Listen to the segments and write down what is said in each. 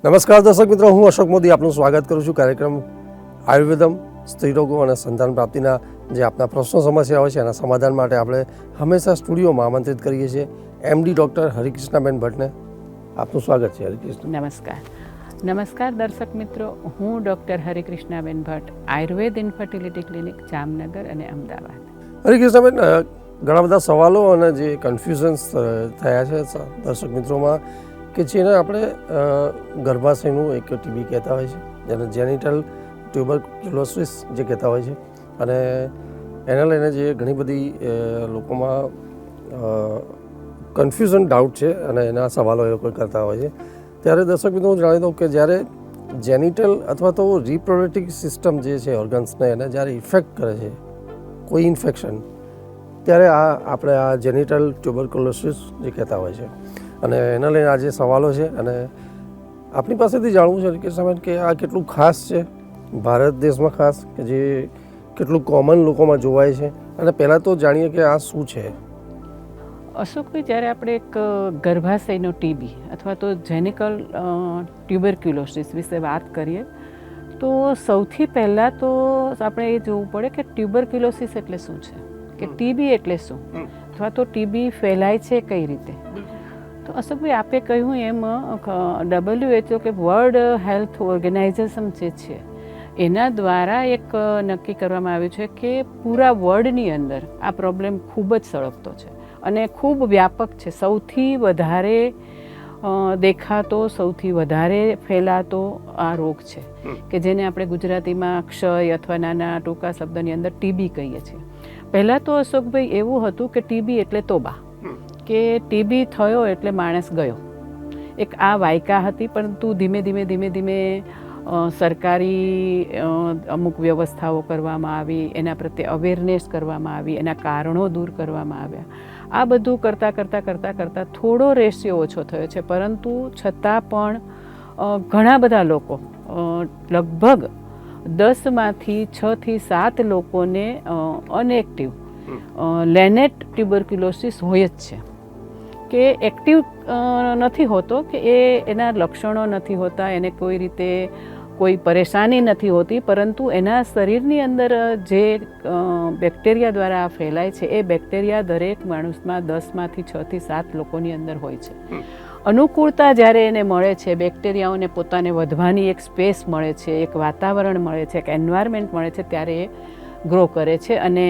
નમસ્કાર દર્શક મિત્રો, હું અશોક મોદી આપનું સ્વાગત કરું છું કાર્યક્રમ આયુર્વેદમ સ્ત્રીરોગો અને સંતાન પ્રાપ્તિના જે આપના પ્રશ્નો સમસ્યાઓ છે એના સમાધાન માટે આપણે હંમેશા સ્ટુડિયોમાં આમંત્રિત કરીએ છીએ એમડી ડૉક્ટર હરિકૃષ્ણાબેન ભટ્ટને. આપનું સ્વાગત છે હરિકૃષ્ણ. નમસ્કાર દર્શક મિત્રો, હું ડૉક્ટર હરિકૃષ્ણાબેન ભટ્ટ, આયુર્વેદ ઇન્ફર્ટિલિટી ક્લિનિક જામનગર અને અમદાવાદ. હરિકૃષ્ણાબેન, ઘણા બધા સવાલો અને જે કન્ફ્યુઝન્સ થયા છે દર્શક મિત્રોમાં કે જેને આપણે ગર્ભાશયનું એક ટીબી કહેતા હોય છે, જેને જેનિટલ ટ્યુબરક્યુલોસિસ જે કહેતા હોય છે, અને એના લઈને જે ઘણી બધી લોકોમાં કન્ફ્યુઝન ડાઉટ છે અને એના સવાલો એ લોકો કરતા હોય છે. ત્યારે દર્શક મિત્રો હું જાણી દઉં કે જ્યારે જેનિટલ અથવા તો રિપ્રોડક્ટિવ સિસ્ટમ જે છે ઓર્ગન્સને એને જ્યારે ઇફેક્ટ કરે છે કોઈ ઇન્ફેક્શન, ત્યારે આપણે આ જેનિટલ ટ્યુબરક્યુલોસિસ જે કહેતા હોય છે, અને એના લઈને આ જે સવાલો છે અને આપણી પાસેથી જાણવું છે હરિકૃષ્ણાબેન કે આ કેટલું ખાસ છે ભારત દેશમાં, ખાસ કે જે કેટલું કોમન લોકોમાં જોવાય છે, અને પહેલાં તો જાણીએ કે આ શું છે. અશોકભાઈ, જ્યારે આપણે એક ગર્ભાશયનો ટીબી અથવા તો જેનિટલ ટ્યુબરક્યુલોસિસ વિશે વાત કરીએ તો સૌથી પહેલાં તો આપણે એ જોવું પડે કે ટ્યુબરક્યુલોસિસ એટલે શું છે, કે ટીબી એટલે શું, અથવા તો ટીબી ફેલાય છે કઈ રીતે. તો અશોકભાઈ, આપે કહ્યું એમ WHO કે વર્લ્ડ હેલ્થ ઓર્ગેનાઇઝેશન જે છે એના દ્વારા એક નક્કી કરવામાં આવ્યું છે કે પૂરા વર્લ્ડની અંદર આ પ્રોબ્લેમ ખૂબ જ સળગતો છે અને ખૂબ વ્યાપક છે. સૌથી વધારે દેખાતો, સૌથી વધારે ફેલાતો આ રોગ છે કે જેને આપણે ગુજરાતીમાં ક્ષય અથવા નાના ટૂંકા શબ્દની અંદર ટીબી કહીએ છીએ. પહેલાં તો અશોકભાઈ એવું હતું કે ટીબી એટલે તોબા, કે ટીબી થયો એટલે માણસ ગયો, એક આ વાયકા હતી. પરંતુ ધીમે ધીમે સરકારી અમુક વ્યવસ્થાઓ કરવામાં આવી, એના પ્રત્યે અવેરનેસ કરવામાં આવી, એના કારણો દૂર કરવામાં આવ્યા. આ બધું કરતાં થોડો રેશિયો ઓછો થયો છે, પરંતુ છતાં પણ ઘણા બધા લોકો, લગભગ 10માંથી 6 થી 7 લોકોને અનએક્ટિવ લેનેટ ટ્યુબરક્યુલોસિસ હોય જ છે, કે એક્ટિવ નથી હોતો, કે એના લક્ષણો નથી હોતા, એને કોઈ રીતે કોઈ પરેશાની નથી હોતી, પરંતુ એના શરીરની અંદર જે બેક્ટેરિયા દ્વારા ફેલાય છે એ બેક્ટેરિયા દરેક માણસમાં 10માંથી 6 થી 7 લોકોની અંદર હોય છે. અનુકૂળતા જ્યારે એને મળે છે, બેક્ટેરિયાઓને પોતાને વધવાની એક સ્પેસ મળે છે, એક વાતાવરણ મળે છે, એક એન્વાયરમેન્ટ મળે છે, ત્યારે એ ગ્રો કરે છે અને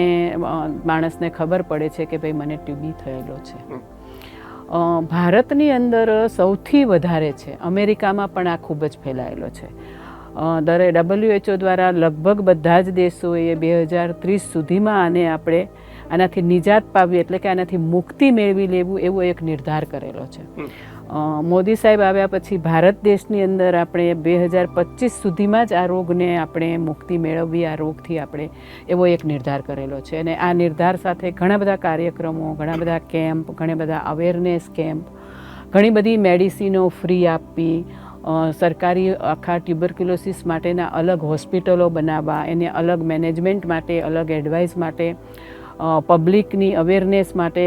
માણસને ખબર પડે છે કે ભાઈ મને ટીબી થયેલો છે. ભારતની અંદર સૌથી વધારે છે, અમેરિકામાં પણ આ ખૂબ જ ફેલાયેલો છે. WHO દ્વારા લગભગ બધા જ દેશોએ 2030 સુધીમાં આનાથી નિજાત પામવી, એટલે કે આનાથી મુક્તિ મેળવી લેવું, એવો એક નિર્ધાર કરેલો છે. મોદી સાહેબ આવ્યા પછી ભારત દેશની અંદર આપણે 2025 સુધીમાં જ આ રોગને આપણે મુક્તિ મેળવવી, આ રોગથી આપણે એવો એક નિર્ધાર કરેલો છે. અને આ નિર્ધાર સાથે ઘણા બધા કાર્યક્રમો, ઘણા બધા કેમ્પ, ઘણા બધા અવેરનેસ કેમ્પ, ઘણી બધી મેડિસિનો ફ્રી આપવી, સરકારી આખા ટ્યુબરક્યુલોસિસ માટેના અલગ હોસ્પિટલો બનાવવા, એને અલગ મેનેજમેન્ટ માટે, અલગ એડવાઇસ માટે, પબ્લિકની અવેરનેસ માટે,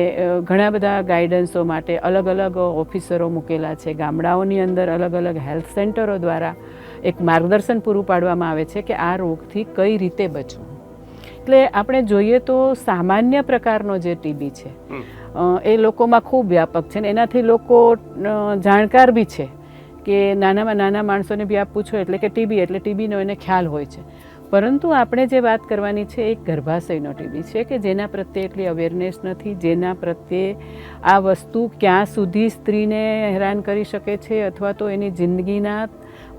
ઘણા બધા ગાઈડન્સો માટે અલગ અલગ ઓફિસરો મૂકેલા છે. ગામડાઓની અંદર અલગ અલગ હેલ્થ સેન્ટરો દ્વારા એક માર્ગદર્શન પૂરું પાડવામાં આવે છે કે આ રોગથી કઈ રીતે બચવું. એટલે આપણે જોઈએ તો સામાન્ય પ્રકારનો જે ટીબી છે એ લોકોમાં ખૂબ વ્યાપક છે, ને એનાથી લોકો જાણકાર બી છે, કે નાનામાં નાના માણસોને બી આપ પૂછો એટલે કે ટીબીનો એને ખ્યાલ હોય છે. પરંતુ આપણે જે વાત કરવાની છે એક ગર્ભાશયનો ટીબી છે, કે જેના પ્રત્યે એટલી અવેરનેસ નથી, જેના પ્રત્યે આ વસ્તુ ક્યાં સુધી સ્ત્રીને હેરાન કરી શકે છે, અથવા તો એની જિંદગીના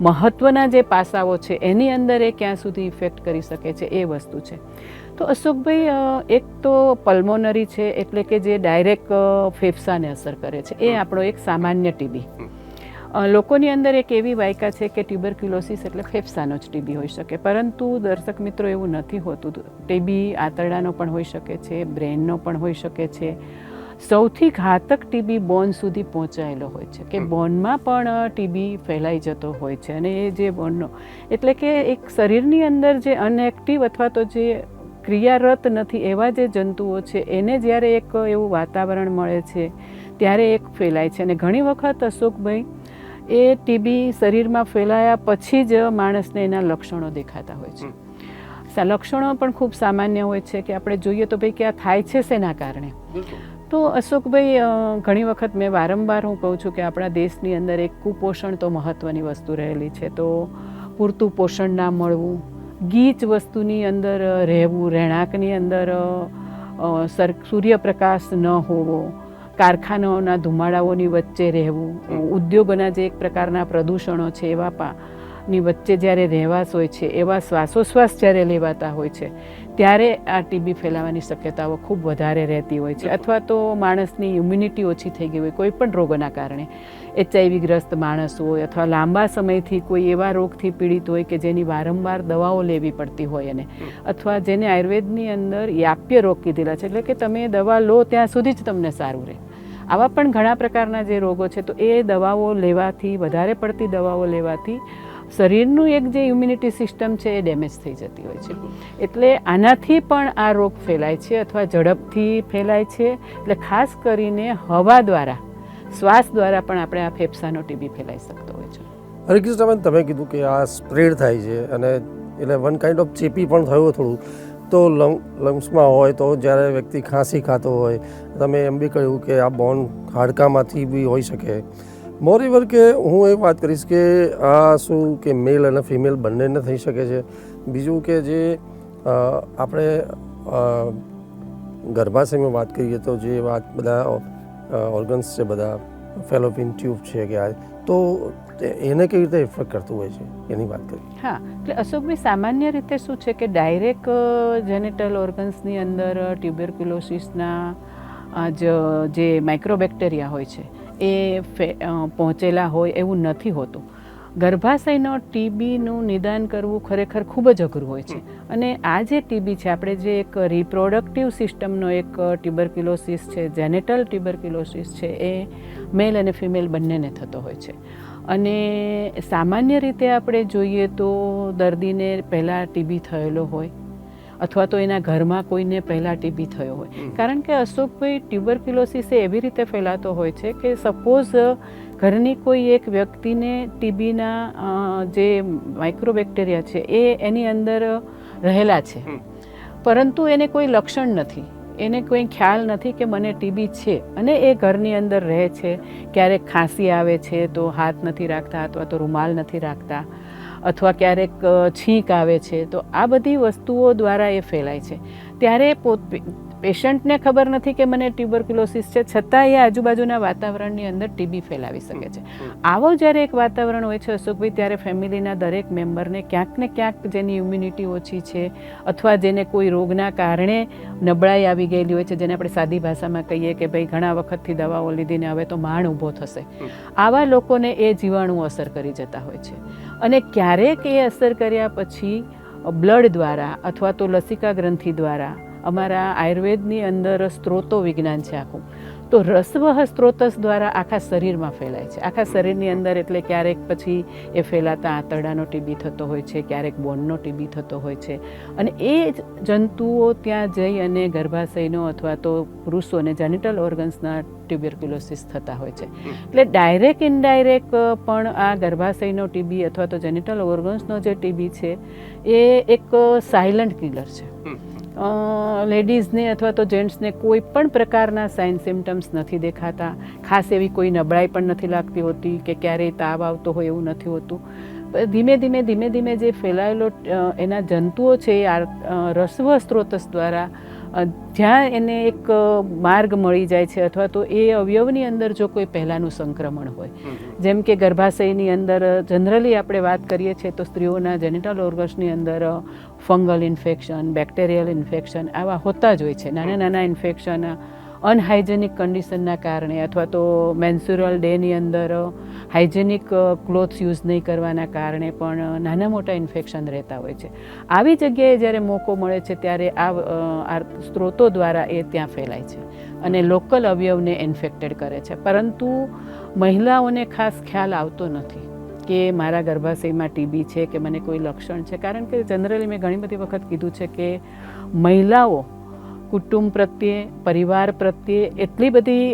મહત્ત્વના જે પાસાઓ છે એની અંદર એ ક્યાં સુધી ઇફેક્ટ કરી શકે છે, એ વસ્તુ છે. તો અશોકભાઈ, એક તો પલ્મોનરી છે, એટલે કે જે ડાયરેક્ટ ફેફસાને અસર કરે છે, એ આપણો એક સામાન્ય ટીબી. લોકોની અંદર એક એવી વાયકા છે કે ટ્યુબરક્યુલોસિસ એટલે ફેફસાનો જ ટીબી હોઈ શકે, પરંતુ દર્શક મિત્રો એવું નથી હોતું. ટીબી આંતરડાનો પણ હોઈ શકે છે, બ્રેનનો પણ હોઈ શકે છે. સૌથી ઘાતક ટીબી બોન સુધી પહોંચાયેલો હોય છે, કે બોનમાં પણ ટીબી ફેલાઈ જતો હોય છે. અને એ જે બોનનો એટલે કે એક શરીરની અંદર જે અનએક્ટિવ અથવા તો જે ક્રિયારત નથી એવા જે જંતુઓ છે એને જ્યારે એક એવું વાતાવરણ મળે છે ત્યારે એક ફેલાય છે. અને ઘણી વખત અશોકભાઈ એ ટીબી શરીરમાં ફેલાયા પછી જ માણસને એના લક્ષણો દેખાતા હોય છે. લક્ષણો પણ ખૂબ સામાન્ય હોય છે કે આપણે જોઈએ તો ભાઈ કે આ થાય છે શેના કારણે. તો અશોકભાઈ, ઘણી વખત મેં વારંવાર હું કહું છું કે આપણા દેશની અંદર એક કુપોષણ તો મહત્ત્વની વસ્તુ રહેલી છે. તો પૂરતું પોષણ ના મળવું, ગીચ વસ્તુની અંદર રહેવું, રહેણાંકની અંદર સૂર્યપ્રકાશ ન હોવો, કારખાનાઓના ધુમાડાઓની વચ્ચે રહેવું, ઉદ્યોગોના જે એક પ્રકારના પ્રદૂષણો છે એવા ની વચ્ચે જ્યારે રહેવાસ હોય છે, એવા શ્વાસોશ્વાસ જ્યારે લેવાતા હોય છે ત્યારે આ ટીબી ફેલાવાની શક્યતાઓ ખૂબ વધારે રહેતી હોય છે. અથવા તો માણસની ઇમ્યુનિટી ઓછી થઈ ગઈ હોય કોઈ પણ રોગોના કારણે, HIV ગ્રસ્ત માણસ હોય અથવા લાંબા સમયથી કોઈ એવા રોગથી પીડિત હોય કે જેની વારંવાર દવાઓ લેવી પડતી હોય એને, અથવા જેને આયુર્વેદની અંદર યાપ્ય રોગ કીધેલા છે, એટલે કે તમે દવા લો ત્યાં સુધી જ તમને સારું રહે. આવા પણ ઘણા પ્રકારના જે રોગો છે, તો એ દવાઓ લેવાથી, વધારે પડતી દવાઓ લેવાથી શરીરનું એક જે ઇમ્યુનિટી સિસ્ટમ છે એ ડેમેજ થઈ જતી હોય છે. એટલે આનાથી પણ આ રોગ ફેલાય છે અથવા ઝડપથી ફેલાય છે. એટલે ખાસ કરીને હવા દ્વારા, શ્વાસ દ્વારા પણ આપણે આ ફેફસાનો ટીબી ફેલાઈ શકતો હોય છે. હરિકૃષ્ણબેન, તમે કીધું કે આ સ્પ્રેડ થાય છે અને એટલે વન કાઇન્ડ ઓફ ચેપી પણ થયું થોડું, તો લંગ્સમાં હોય તો જ્યારે વ્યક્તિ ખાંસી ખાતો હોય, તમે એમ બી કહ્યું કે આ બોન હાડકામાંથી બી હોઈ શકે. મોરીવર કે હું એ વાત કરીશ કે આ શું કે મેલ અને ફિમેલ બંનેને થઈ શકે છે. બીજું કે જે આપણે ગર્ભાશયમાં વાત કરીએ તો જે વાત બધા ઓર્ગન્સ છે, બધા ફેલોપિયન ટ્યુબ છે કે આ, તો એને કેવી રીતે ઇફેક્ટ કરતું હોય છે એની વાત કરીએ. હા, એટલે અશોકભાઈ, સામાન્ય રીતે શું છે કે ડાયરેક્ટ જેનિટલ ઓર્ગન્સની અંદર ટ્યુબરક્યુલોસિસના જે માઇક્રોબેક્ટેરિયા હોય છે એ પહોંચેલા હોય એવું નથી હોતું. ગર્ભાશયનો ટીબીનું નિદાન કરવું ખરેખર ખૂબ જ અઘરું હોય છે. અને આ જે ટીબી છે, આપણે જે એક રિપ્રોડક્ટિવ સિસ્ટમનો એક ટ્યુબરક્યુલોસિસ છે, જેનેટલ ટ્યુબરક્યુલોસિસ છે, એ મેલ અને ફિમેલ બંનેને થતો હોય છે. અને સામાન્ય રીતે આપણે જોઈએ તો દર્દીને પહેલાં ટીબી થયેલો હોય અથવા તો એના ઘરમાં કોઈને પહેલાં ટીબી થયો હોય. કારણ કે અશોકભાઈ, ટ્યુબરક્યુલોસિસ એવી રીતે ફેલાતો હોય છે કે સપોઝ ઘરની કોઈ એક વ્યક્તિને ટીબીના જે માઇક્રોબેક્ટેરિયા છે એ એની અંદર રહેલા છે, પરંતુ એને કોઈ લક્ષણ નથી, એને કોઈ ખ્યાલ નથી કે મને ટીબી છે, અને એ ઘરની અંદર રહે છે. ક્યારેક ખાંસી આવે છે તો હાથ નથી રાખતા અથવા તો રૂમાલ નથી રાખતા, અથવા ક્યારેક છીંક આવે છે, તો આ બધી વસ્તુઓ દ્વારા એ ફેલાય છે. ત્યારે પેશન્ટને ખબર નથી કે મને ટ્યુબરક્યુલોસિસ છે, છતાં એ આજુબાજુના વાતાવરણની અંદર ટીબી ફેલાવી શકે છે. આવો જ્યારે એક વાતાવરણ હોય છે અશોકભાઈ, ત્યારે ફેમિલીના દરેક મેમ્બરને ક્યાંક ને ક્યાંક જેની ઇમ્યુનિટી ઓછી છે અથવા જેને કોઈ રોગના કારણે નબળાઈ આવી ગયેલી હોય છે, જેને આપણે સાદી ભાષામાં કહીએ કે ભાઈ ઘણા વખતથી દવાઓ લીધીને હવે તો માણ ઊભો થશે, આવા લોકોને એ જીવાણુ અસર કરી જતા હોય છે. અને ક્યારેક એ અસર કર્યા પછી બ્લડ દ્વારા અથવા તો લસિકા ગ્રંથિ દ્વારા, અમારા આયુર્વેદની અંદર સ્ત્રોતો વિજ્ઞાન છે આખું, તો રસવહ સ્ત્રોતસ દ્વારા આખા શરીરમાં ફેલાય છે, આખા શરીરની અંદર. એટલે ક્યારેક પછી એ ફેલાતા આંતરડાનો ટીબી થતો હોય છે, ક્યારેક બોનનો ટીબી થતો હોય છે, અને એ જંતુઓ ત્યાં જઈ અને ગર્ભાશયનો અથવા તો પુરુષોને જેનિટલ ઓર્ગન્સના ટ્યુબરક્યુલોસિસ થતા હોય છે. એટલે ડાયરેક્ટ ઇનડાયરેક્ટ પણ આ ગર્ભાશયનો ટીબી અથવા તો જેનિટલ ઓર્ગન્સનો જે ટીબી છે એ એક સાયલન્ટ કિલર છે. લેડીઝને અથવા તો જેન્ટ્સને કોઈ પણ પ્રકારના સાઇન સિમ્ટમ્સ નથી દેખાતા, ખાસ એવી કોઈ નબળાઈ પણ નથી લાગતી હોતી કે ક્યારેય તાવ આવતો હોય એવું નથી હોતું. ધીમે ધીમે જે ફેલાયેલો એના જંતુઓ છે એ રસવ સ્ત્રોતસ દ્વારા જ્યાં એને એક માર્ગ મળી જાય છે, અથવા તો એ અવયવની અંદર જો કોઈ પહેલાંનું સંક્રમણ હોય, જેમ કે ગર્ભાશયની અંદર જનરલી આપણે વાત કરીએ છીએ તો સ્ત્રીઓના જેનિટલ ઓર્ગન્સની અંદર ફંગલ ઇન્ફેક્શન, બેક્ટેરિયલ ઇન્ફેક્શન આવા હોતા જ હોય છે. નાના નાના ઇન્ફેક્શન અનહાઇજેનિક કન્ડિશનના કારણે, અથવા તો મેન્સ્યુરલ ડેની અંદર હાઇજેનિક ક્લોથ્સ યુઝ નહીં કરવાના કારણે પણ નાના મોટા ઇન્ફેક્શન રહેતા હોય છે. આવી જગ્યાએ જ્યારે મોકો મળે છે ત્યારે આ સ્ત્રોતો દ્વારા એ ત્યાં ફેલાય છે અને લોકલ અવયવને ઇન્ફેક્ટેડ કરે છે. પરંતુ મહિલાઓને ખાસ ખ્યાલ આવતો નથી કે મારા ગર્ભાશયમાં ટીબી છે કે મને કોઈ લક્ષણ છે. કારણ કે જનરલી મેં ઘણી બધી વખત કીધું છે કે મહિલાઓ કુટુંબ પ્રત્યે, પરિવાર પ્રત્યે એટલી બધી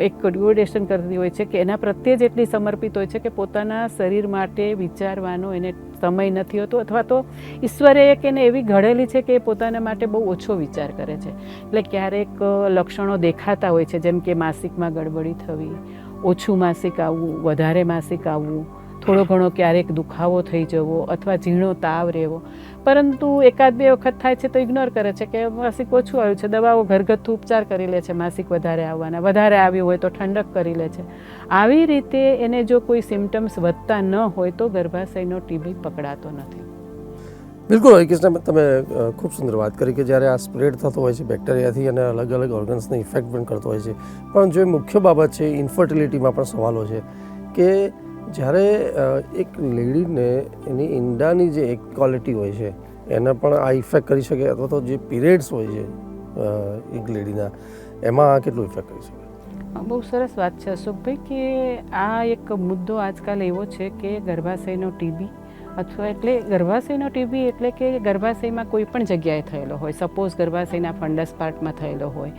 એક ડ્યુરેશન કરતી હોય છે કે એના પ્રત્યે જ એટલી સમર્પિત હોય છે કે પોતાના શરીર માટે વિચારવાનો એને સમય નથી હોતો, અથવા તો ઈશ્વરે એક એને એવી ઘડેલી છે કે એ પોતાના માટે બહુ ઓછો વિચાર કરે છે. એટલે ક્યારેક લક્ષણો દેખાતા હોય છે, જેમ કે માસિકમાં ગડબડી થવી, ઓછું માસિક આવવું, વધારે માસિક આવવું, થોડો ઘણો ક્યારેક દુખાવો થઈ જવો અથવા ઝીણો તાવ રહેવો. પરંતુ એકાદ બે વખત થાય છે તો ઇગ્નોર કરે છે કે માસિક ઓછું આવ્યું છે, દવાઓ ઘરગથ્થુ ઉપચાર કરી લે છે, માસિક વધારે આવવાના, વધારે આવ્યું હોય તો ઠંડક કરી લે છે. આવી રીતે એને જો કોઈ સિમ્ટમ્સ વધતા ન હોય તો ગર્ભાશયનો ટીબી પકડાતો નથી. બિલકુલ હરિકૃષ્ણ, તમે ખૂબ સુંદર વાત કરી કે જ્યારે આ સ્પ્રેડ થતો હોય છે બેક્ટેરિયાથી અને અલગ અલગ ઓર્ગન્સને ઇફેક્ટ પણ કરતો હોય છે. પણ જો મુખ્ય બાબત છે ઇન્ફર્ટિલિટીમાં પણ સવાલો છે કે જ્યારે એક લેડીને એની ઈંડાની જે એક ક્વોલિટી હોય છે એને પણ આ ઇફેક્ટ કરી શકે, અથવા તો જે પીરિયડ્સ હોય છે એક લેડીના એમાં કેટલું ઇફેક્ટ કરી શકે? બહુ સરસ વાત છે અશોકભાઈ કે આ એક મુદ્દો આજકાલ એવો છે કે ગર્ભાશયનો ટીબી અથવા એટલે ગર્ભાશયનો ટીબી એટલે કે ગર્ભાશયમાં કોઈ પણ જગ્યાએ થયેલો હોય, સપોઝ ગર્ભાશયના ફંડસ પાર્ટમાં થયેલો હોય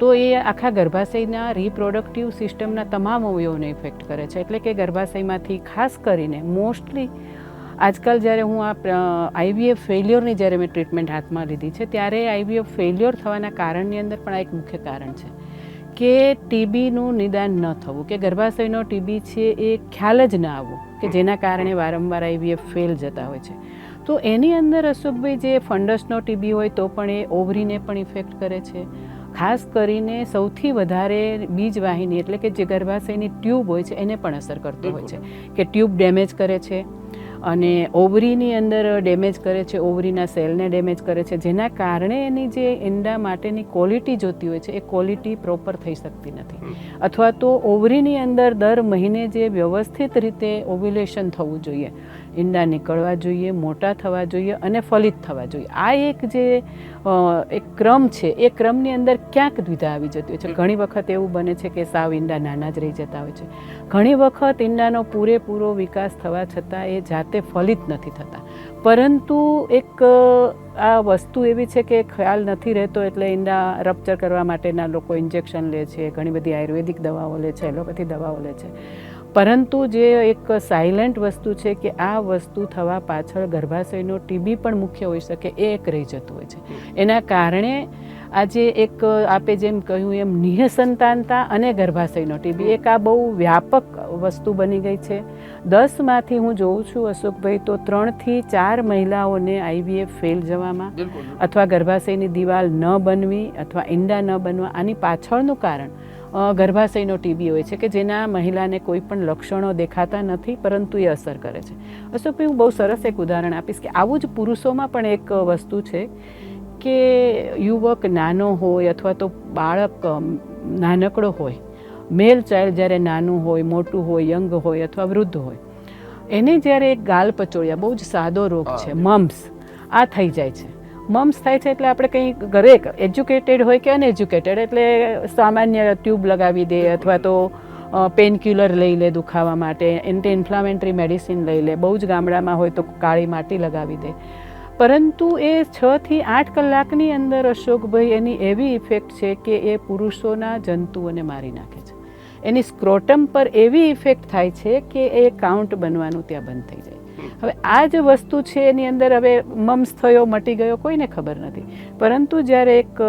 તો એ આખા ગર્ભાશયના રિપ્રોડક્ટિવ સિસ્ટમના તમામ અવયવોને ઇફેક્ટ કરે છે. એટલે કે ગર્ભાશયમાંથી ખાસ કરીને મોસ્ટલી આજકાલ જ્યારે હું આ આઈવીએફ ફેલ્યોરની જ્યારે મેં ટ્રીટમેન્ટ હાથમાં લીધી છે ત્યારે આઈવીએફ ફેલ્યોર થવાના કારણની અંદર પણ આ એક મુખ્ય કારણ છે કે ટીબીનું નિદાન ન થવું, કે ગર્ભાશયનો ટીબી છે એ ખ્યાલ જ ના આવવો, કે જેના કારણે વારંવાર આઈવીએફ ફેલ જતા હોય છે. તો એની અંદર અશોકભાઈ જે ફંડસનો ટીબી હોય તો પણ એ ઓવરીને પણ ઇફેક્ટ કરે છે. ખાસ કરીને સૌથી વધારે બીજવાહિની એટલે કે જે ગર્ભાશયની ટ્યુબ હોય છે એને પણ અસર કરતો હોય છે, કે ટ્યુબ ડેમેજ કરે છે અને ઓવરીની અંદર ડેમેજ કરે છે, ઓવરીના સેલને ડેમેજ કરે છે, જેના કારણે એની જે ઈંડા માટેની ક્વોલિટી જોતી હોય છે એ ક્વોલિટી પ્રોપર થઈ શકતી નથી. અથવા તો ઓવરીની અંદર દર મહિને જે વ્યવસ્થિત રીતે ઓવ્યુલેશન થવું જોઈએ, ઈંડા નીકળવા જોઈએ, મોટા થવા જોઈએ અને ફલિત થવા જોઈએ, આ એક જે એક ક્રમ છે એ ક્રમની અંદર ક્યાંક દ્વિધા આવી જતી હોય છે. ઘણી વખત એવું બને છે કે સાવ ઈંડા નાના જ રહી જતા હોય છે. ઘણી વખત ઈંડાનો પૂરેપૂરો વિકાસ થવા છતાં એ જાતે ફલિત નથી થતા. પરંતુ એક આ વસ્તુ એવી છે કે ખ્યાલ નથી રહેતો એટલે ઈંડા રપ્ચર કરવા માટેના લોકો ઇન્જેક્શન લે છે, ઘણી બધી આયુર્વેદિક દવાઓ લે છે, એલોપેથી દવાઓ લે છે. પરંતુ જે એક સાયલન્ટ વસ્તુ છે કે આ વસ્તુ થવા પાછળ ગર્ભાશયનો ટીબી પણ મુખ્ય હોઈ શકે એ એક રહી જતું હોય છે. એના કારણે આજે એક આપે જેમ કહ્યું એમ નિઃસંતાનતા અને ગર્ભાશયનો ટીબી એક આ બહુ વ્યાપક વસ્તુ બની ગઈ છે. 10માંથી હું જોઉં છું અશોકભાઈ તો 3 થી 4 મહિલાઓને આઈવીએફ ફેલ જવામાં અથવા ગર્ભાશયની દિવાલ ન બનવી અથવા ઈંડા ન બનવા, આની પાછળનું કારણ ગર્ભાશયનો ટીબી હોય છે કે જેના મહિલાને કોઈ પણ લક્ષણો દેખાતા નથી પરંતુ એ અસર કરે છે. અશોકભાઈ હું બહુ સરસ એક ઉદાહરણ આપીશ કે આવું જ પુરુષોમાં પણ એક વસ્તુ છે કે યુવક નાનો હોય અથવા તો બાળક નાનકડો હોય, મેલ ચાઇલ્ડ જ્યારે નાનું હોય, મોટું હોય, યંગ હોય અથવા વૃદ્ધ હોય, એને જ્યારે એક ગાલ પચોળિયા બહુ જ સાદો રોગ છે મમ્સ, આ થઈ જાય છે. મમ્સ થાય છે એટલે આપણે કંઈ ઘરે એજ્યુકેટેડ હોય કે અનએજ્યુકેટેડ એટલે સામાન્ય ટ્યુબ લગાવી દે અથવા તો પેનક્યુલર લઈ લે દુખાવા માટે, એન્ટી ઇન્ફ્લામેટરી મેડિસિન લઈ લે, બહુ જ ગામડામાં હોય તો કાળી માટી લગાવી દે. પરંતુ એ 6 થી 8 કલાકની અંદર અશોકભાઈ એની એવી ઇફેક્ટ છે કે એ પુરુષોના જંતુઓને મારી નાખે છે. એની સ્ક્રોટમ પર એવી ઇફેક્ટ થાય છે કે એ કાઉન્ટ બનવાનું ત્યાં બંધ થઈ જાય. હવે આ જ વસ્તુ છે એની અંદર હવે મમ્સ થયો મટી ગયો કોઈને ખબર નથી. પરંતુ જ્યારે એક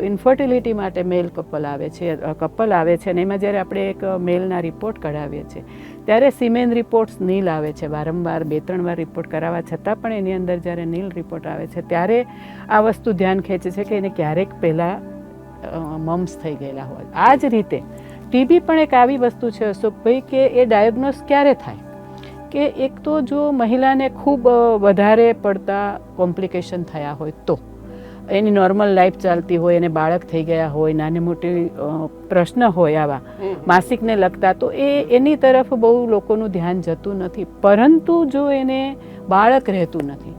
ઇન્ફર્ટિલિટી માટે મેલ કપલ આવે છે અને એમાં જ્યારે આપણે એક મેલના રિપોર્ટ કઢાવીએ છીએ ત્યારે સિમેન રિપોર્ટ્સ નીલ આવે છે. વારંવાર 2-3 વાર રિપોર્ટ કરાવવા છતાં પણ એની અંદર જ્યારે નીલ રિપોર્ટ આવે છે ત્યારે આ વસ્તુ ધ્યાન ખેંચે છે કે એને ક્યારેક પહેલાં મમ્સ થઈ ગયેલા હોય. આ જ રીતે ટીબી પણ એક આવી વસ્તુ છે અશોકભાઈ કે એ ડાયગ્નોસ ક્યારે થાય કે એક તો જો મહિલાને ખૂબ વધારે પડતા કોમ્પ્લિકેશન થયા હોય તો, એની નોર્મલ લાઈફ ચાલતી હોય, એને બાળક થઈ ગયા હોય, નાની મોટી પ્રશ્ન હોય આવા માસિકને લગતા, તો એની તરફ બહુ લોકોનું ધ્યાન જતું નથી. પરંતુ જો એને બાળક રહેતું નથી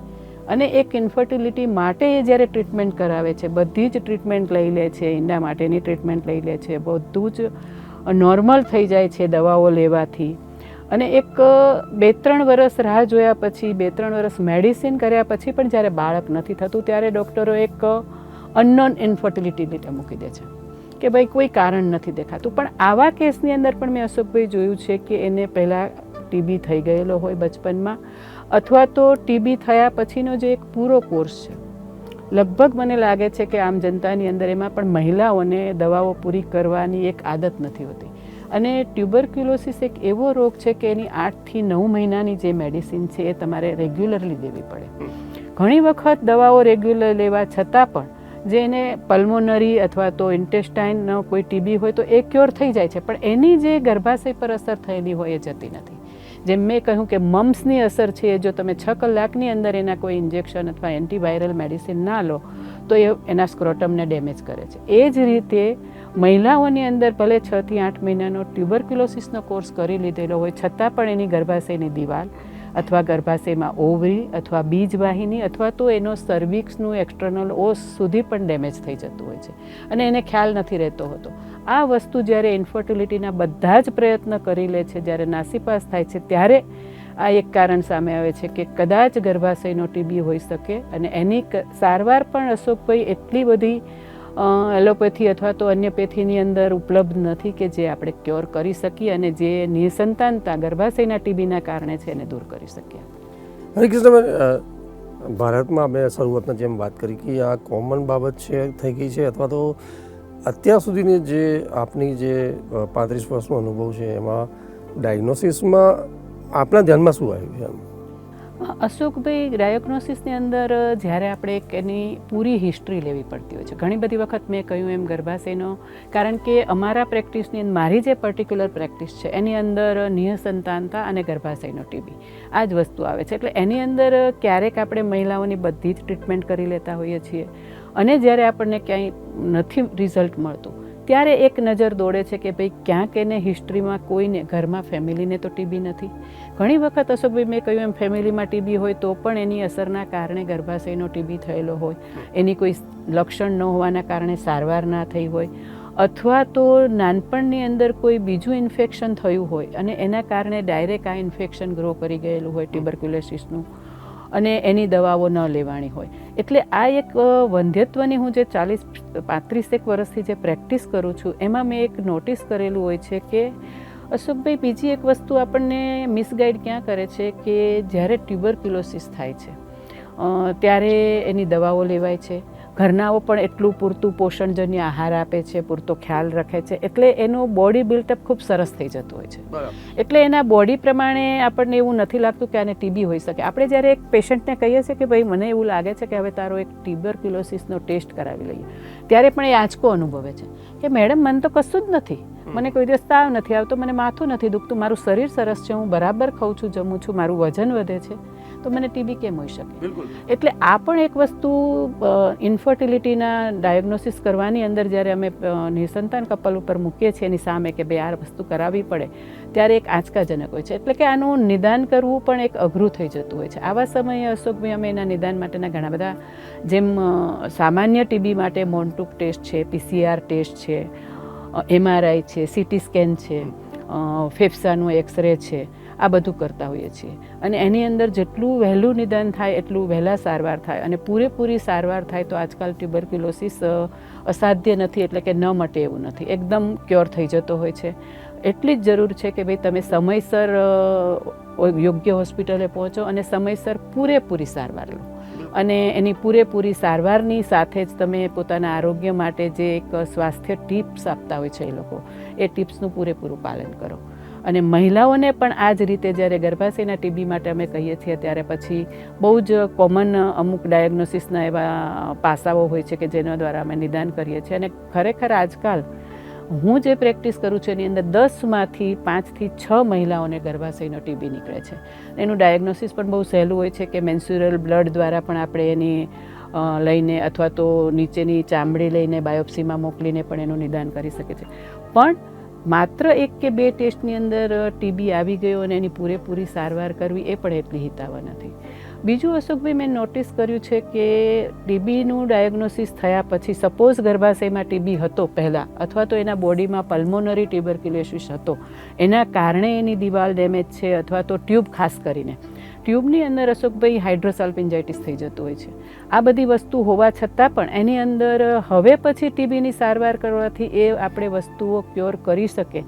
અને એક ઇન્ફર્ટિલિટી માટે એ જ્યારે ટ્રીટમેન્ટ કરાવે છે, બધી જ ટ્રીટમેન્ટ લઈ લે છે, ઈંડા માટેની ટ્રીટમેન્ટ લઈ લે છે, બધું જ નોર્મલ થઈ જાય છે દવાઓ લેવાથી, અને એક 2-3 વર્ષ રાહ જોયા પછી, 2-3 વર્ષ મેડિસિન કર્યા પછી પણ જ્યારે બાળક નથી થતું ત્યારે ડૉક્ટરો એક અનનોન ઇન્ફર્ટિલિટી રીતે મૂકી દે છે કે ભાઈ કોઈ કારણ નથી દેખાતું. પણ આવા કેસની અંદર પણ મેં અશોકભાઈ જોયું છે કે એને પહેલાં ટીબી થઈ ગયેલો હોય બચપનમાં, અથવા તો ટીબી થયા પછીનો જે એક પૂરો કોર્સ છે, લગભગ મને લાગે છે કે આમ જનતાની અંદર એમાં પણ મહિલાઓને દવાઓ પૂરી કરવાની એક આદત નથી હોતી. અને ટ્યુબરક્યુલોસિસ એક એવો રોગ છે કે એની 8 થી 9 મહિનાની જે મેડિસિન છે એ તમારે રેગ્યુલરલી દેવી પડે. ઘણી વખત દવાઓ રેગ્યુલર લેવા છતાં પણ જે એને પલ્મોનરી અથવા તો ઇન્ટેસ્ટાઇનનો કોઈ ટીબી હોય તો એ ક્યોર થઈ જાય છે, પણ એની જે ગર્ભાશય પર અસર થયેલી હોય એ જતી નથી. જેમ મેં કહ્યું કે મમ્સની અસર છે, જો તમે 6 કલાકની અંદર એના કોઈ ઇન્જેક્શન અથવા એન્ટીવાયરલ મેડિસિન ના લો તો એ એના સ્ક્રોટમને ડેમેજ કરે છે. એ જ રીતે મહિલાઓની અંદર ભલે 6 થી 8 મહિનાનો ટ્યુબરક્યુલોસિસનો કોર્સ કરી લીધેલો હોય છતાં પણ એની ગર્ભાશયની દિવાલ અથવા ગર્ભાશયમાં ઓવરી અથવા બીજવાહિની અથવા તો એનો સર્વિક્સનું એક્સટર્નલ ઓસ સુધી પણ ડેમેજ થઈ જતું હોય છે અને એને ખ્યાલ નથી રહેતો હોતો. આ વસ્તુ જ્યારે ઇન્ફર્ટિલિટીના બધા જ પ્રયત્ન કરી લે છે, જ્યારે નાસીપાસ થાય છે, ત્યારે આ એક કારણ સામે આવે છે કે કદાચ ગર્ભાશયનો ટીબી હોઈ શકે અને એની સારવાર પણ અશોકભાઈ એટલી બધી એલોપેથી અથવા તો અન્યપેથીની અંદર ઉપલબ્ધ નથી કે જે આપણે ક્યોર કરી શકીએ અને જે નિસંતાનતા ગર્ભાશયના ટીબીના કારણે છે એને દૂર કરી શકીએ. હરિકૃષ્ણ, ભારતમાં મેં શરૂઆતમાં જેમ વાત કરી કે આ કોમન બાબત છે થઈ ગઈ છે, અથવા તો અત્યાર સુધીની જે આપની જે 35 વર્ષનો અનુભવ છે એમાં ડાયગ્નોસિસમાં આપના ધ્યાનમાં શું આવ્યું છે? અશોકભાઈ, ડાયગ્નોસિસની અંદર જ્યારે આપણે એની પૂરી હિસ્ટ્રી લેવી પડતી હોય છે. ઘણી બધી વખત મેં કહ્યું એમ ગર્ભાશયનો, કારણ કે અમારા પ્રેક્ટિસની મારી જે પર્ટિક્યુલર પ્રેક્ટિસ છે એની અંદર નિઃસંતાનતા અને ગર્ભાશયનો ટીબી આ જ વસ્તુ આવે છે. એટલે એની અંદર ક્યારેક આપણે મહિલાઓની બધી જ ટ્રીટમેન્ટ કરી લેતા હોઈએ છીએ અને જ્યારે આપણને ક્યાંય નથી રિઝલ્ટ મળતું ત્યારે એક નજર દોડે છે કે ભાઈ ક્યાંક એને હિસ્ટ્રીમાં કોઈને ઘરમાં ફેમિલીને તો ટીબી નથી. ઘણી વખત અશોકભાઈ મેં કહ્યું એમ ફેમિલીમાં ટીબી હોય તો પણ એની અસરના કારણે ગર્ભાશયનો ટીબી થયેલો હોય, એની કોઈ લક્ષણ ન હોવાના કારણે સારવાર ના થઈ હોય, અથવા તો નાનપણની અંદર કોઈ બીજું ઇન્ફેક્શન થયું હોય અને એના કારણે ડાયરેક્ટ આ ઇન્ફેક્શન ગ્રો કરી ગયેલું હોય ટ્યુબરક્યુલોસિસનું અને એની દવાઓ ન લેવાની હોય. એટલે આ એક વંધ્યત્વની હું જે 35 વર્ષથી જે પ્રેક્ટિસ કરું છું એમાં મેં એક નોટિસ કરેલું હોય છે કે અશોકભાઈ, બીજી એક વસ્તુ આપણને મિસગાઈડ ક્યાં કરે છે કે જ્યારે ટ્યુબરક્યુલોસિસ થાય છે ત્યારે એની દવાઓ લેવાય છે, ઘરનાઓ પણ એટલું પૂરતું પોષણજન્ય આહાર આપે છે, પૂરતો ખ્યાલ રાખે છે, એટલે એનું બોડી બિલ્ટઅપ ખૂબ સરસ થઈ જતું હોય છે. એટલે એના બોડી પ્રમાણે આપણને એવું નથી લાગતું કે આને ટીબી હોઈ શકે. આપણે જ્યારે એક પેશન્ટને કહીએ છીએ કે ભાઈ મને એવું લાગે છે કે હવે તારો એક ટ્યુબરક્યુલોસિસનો ટેસ્ટ કરાવી લઈએ, ત્યારે પણ એ આંચકો અનુભવે છે કે મેડમ મને તો કશું જ નથી, મને કોઈ દિવસ તાવ નથી આવતો, મને માથું નથી દુખતું, મારું શરીર સરસ છે, હું બરાબર ખાઉં છું, જમું છું, મારું વજન વધે છે, તો મને ટીબી કેમ હોઈ શકે? એટલે આ પણ એક વસ્તુ ઇન્ફર્ટિલિટીના ડાયગ્નોસિસ કરવાની અંદર જ્યારે અમે નિસંતાન કપલ ઉપર મૂકીએ છીએ એની સામે કે ભાઈ આ વસ્તુ કરાવવી પડે ત્યારે એક આંચકાજનક હોય છે. એટલે કે આનું નિદાન કરવું પણ એક અઘરું થઈ જતું હોય છે. આવા સમયે અશોકભાઈ અમે એના નિદાન માટેના ઘણા બધા, જેમ સામાન્ય ટીબી માટે મોન્ટુક ટેસ્ટ છે, PCR ટેસ્ટ છે, MRI છે, CT સ્કેન છે, ફેફસાનું એક્સરે છે, આ બધું કરતા હોઈએ છીએ અને એની અંદર જેટલું વહેલું નિદાન થાય એટલું વહેલા સારવાર થાય અને પૂરેપૂરી સારવાર થાય તો આજકાલ ટ્યુબરક્યુલોસિસ અસાધ્ય નથી, એટલે કે ન મટે એવું નથી, એકદમ ક્યોર થઈ જતો હોય છે. એટલી જ જરૂર છે કે ભાઈ તમે સમયસર યોગ્ય હોસ્પિટલે પહોંચો અને સમયસર પૂરેપૂરી સારવાર લો અને એની પૂરેપૂરી સારવારની સાથે જ તમે પોતાના આરોગ્ય માટે જે એક સ્વાસ્થ્ય ટિપ્સ આપતા હોય છે એ લોકો, એ ટિપ્સનું પૂરેપૂરું પાલન કરો. અને મહિલાઓને પણ આ જ રીતે જ્યારે ગર્ભાશયના ટીબી માટે અમે કહીએ છીએ ત્યારે પછી બહુ જ કોમન અમુક ડાયગ્નોસિસના એવા પાસાઓ હોય છે કે જેના દ્વારા અમે નિદાન કરીએ છીએ. અને ખરેખર આજકાલ હું જે પ્રેક્ટિસ કરું છું એની અંદર 10માંથી 5 થી 6 મહિલાઓને ગર્ભાશયનો ટીબી નીકળે છે. એનું ડાયગ્નોસિસ પણ બહુ સહેલું હોય છે કે મેન્સ્યુરલ બ્લડ દ્વારા પણ આપણે એની લઈને અથવા તો નીચેની ચામડી લઈને બાયોપ્સીમાં મોકલીને પણ એનું નિદાન કરી શકીએ છીએ. પણ માત્ર 1 કે 2 ટેસ્ટની અંદર ટીબી આવી ગયો અને એની પૂરેપૂરી સારવાર કરવી એ પણ એટલી હિતાવહ નથી. બીજું અશોકભાઈ મેં નોટિસ કર્યું છે કે ટીબીનું ડાયગ્નોસિસ થયા પછી સપોઝ ગર્ભાશયમાં ટીબી હતો પહેલાં અથવા તો એના બોડીમાં પલ્મોનરી ટ્યુબરક્યુલોસિસ હતો, એના કારણે એની દિવાલ ડેમેજ છે અથવા તો ટ્યુબ, ખાસ કરીને ટ્યુબની અંદર અશોકભાઈ હાઇડ્રોસાલ્પિન્જાઇટિસ થઈ જતું હોય છે. આ બધી વસ્તુ હોવા છતાં પણ એની અંદર હવે પછી ટીબીની સારવાર કરવાથી એ આપણે વસ્તુઓ ક્યોર કરી શકે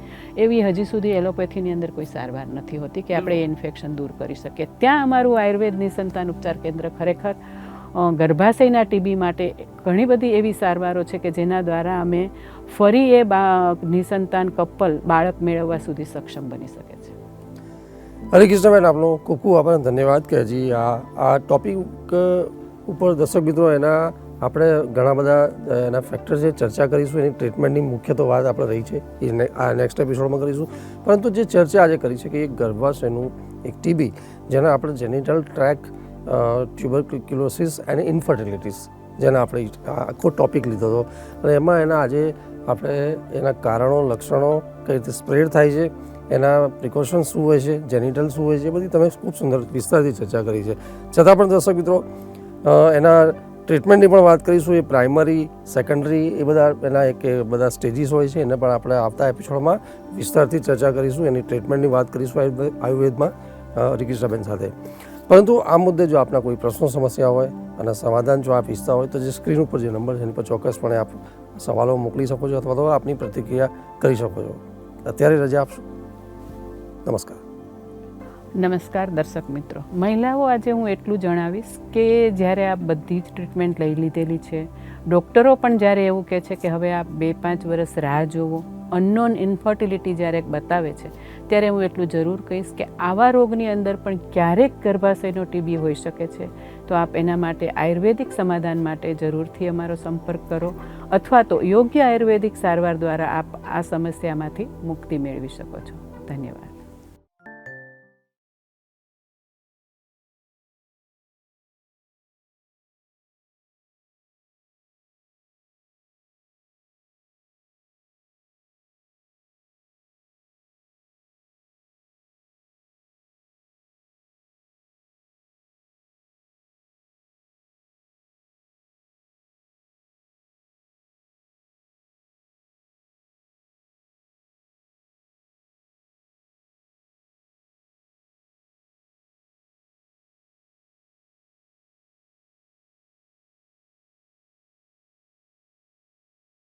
એવી હજી સુધી એલોપેથીની અંદર કોઈ સારવાર નથી હોતી કે આપણે એ ઇન્ફેક્શન દૂર કરી શકીએ. ત્યાં અમારું આયુર્વેદ નિસંતાન ઉપચાર કેન્દ્ર ખરેખર ગર્ભાશયના ટીબી માટે ઘણી બધી એવી સારવારો છે કે જેના દ્વારા અમે ફરી એ નિસંતાન કપલ બાળક મેળવવા સુધી સક્ષમ બની શકે છે. હરિકૃષ્ણબેન, આપનો ખૂબ ખૂબ આભાર, ધન્યવાદ કે હજી આ ટોપિક ઉપર દર્શક મિત્રો એના આપણે ઘણા બધા એના ફેક્ટર છે, ચર્ચા કરીશું. એની ટ્રીટમેન્ટની મુખ્ય તો વાત આપણે રહી છે, એ આ નેક્સ્ટ એપિસોડમાં કરીશું. પરંતુ જે ચર્ચા આજે કરી છે કે એક ગર્ભાશયનું એક ટીબી જેને આપણે જેનિટલ ટ્રેક ટ્યુબરક્યુલોસિસ અને ઇન્ફર્ટિલિટીસ જેને આપણે આખો ટોપિક લીધો હતો અને એમાં એના આજે આપણે એના કારણો, લક્ષણો, કઈ રીતે સ્પ્રેડ થાય છે, એના પ્રિકોશન્સ શું હોય છે, જેનિટલ શું હોય છે, એ બધી તમે ખૂબ સુંદર વિસ્તારથી ચર્ચા કરી છે. છતાં પણ દર્શક મિત્રો એના ટ્રીટમેન્ટની પણ વાત કરીશું. એ પ્રાઇમરી, સેકન્ડરી, એ બધા એના બધા સ્ટેજીસ હોય છે, એને પણ આપણે આવતા એપિસોડમાં વિસ્તારથી ચર્ચા કરીશું. એની ટ્રીટમેન્ટની વાત કરીશું આયુર્વેદમાં હરિકૃષ્ણબેન સાથે. પરંતુ આ મુદ્દે જો આપના કોઈ પ્રશ્નો, સમસ્યા હોય અને સમાધાન જો આપ ઈચ્છતા હોય તો જે સ્ક્રીન ઉપર જે નંબર છે એની પર ચોક્કસપણે આપ સવાલો મોકલી શકો છો અથવા તો આપની પ્રતિક્રિયા કરી શકો છો. અત્યારે રજા આપશો. નમસ્કાર. નમસ્કાર દર્શક મિત્રો. મહિલાઓ, આજે હું એટલું જણાવીશ કે જ્યારે આ બધી જ ટ્રીટમેન્ટ લઈ લીધેલી છે, ડૉક્ટરો પણ જ્યારે એવું કહે છે કે હવે આપ 2-5 વર્ષ રાહ જોવો, અનનોન ઇન્ફર્ટિલિટી જ્યારે બતાવે છે, ત્યારે હું એટલું જરૂર કહીશ કે આવા રોગની અંદર પણ ક્યારેક ગર્ભાશયનો ટીબી હોઈ શકે છે. તો આપ એના માટે આયુર્વેદિક સમાધાન માટે જરૂરથી અમારો સંપર્ક કરો અથવા તો યોગ્ય આયુર્વેદિક સારવાર દ્વારા આપ આ સમસ્યામાંથી મુક્તિ મેળવી શકો છો. ધન્યવાદ.